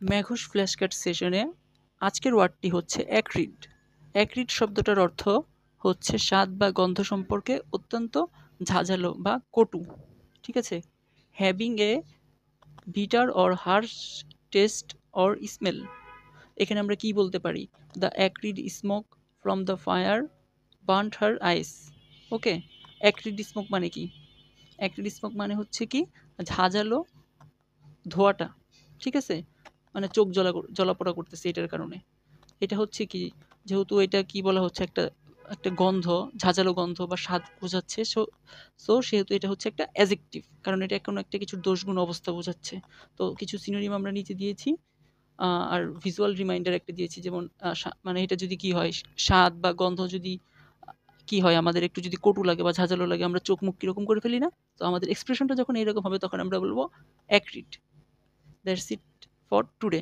ম্যাঘোস flashcard সেশনে আজকের ওয়ার্ডটি হচ্ছে অ্যাক্রিড। অ্যাক্রিড শব্দটার অর্থ হচ্ছে স্বাদ বা গন্ধ সম্পর্কে অত্যন্ত ঝাঁঝালো বা কটু। ঠিক আছে? Having a bitter or harsh taste or smell. এখানে আমরা কি বলতে পারি? The acrid smoke from the fire burned her eyes. Okay, acrid smoke মানে কি? অ্যাক্রিড স্মোক মানে হচ্ছে কি ঝাঁঝালো ধোঁয়াটা। ঠিক আছে? মানে চোখ জ্বলাপোড়া করতেছে এটার কারণে। এটা হচ্ছে কি, যেহেতু এটা কি বলা হচ্ছে, একটা একটা গন্ধ, ঝাঁঝালো গন্ধ বা স্বাদ বোঝাচ্ছে। সেহেতু এটা হচ্ছে একটা অ্যাজেক্টিভ, কারণ এটা কোনো একটা কিছুর দোষগুণ অবস্থা বোঝাচ্ছে। তো কিছু সিনোনিম আমরা নিচে দিয়েছি, আর ভিজুয়াল রিমাইন্ডার একটা দিয়েছি। যেমন মানে এটা যদি কি হয়, স্বাদ বা গন্ধ যদি কি হয়, আমাদের একটু যদি কটু লাগে বা ঝাঁঝালো লাগে, আমরা চোখ মুখ কিরকম করে ফেলি না? তো আমাদের এক্সপ্রেশনটা যখন এরকম হবে তখন আমরা বলবো acrid. That's it for today.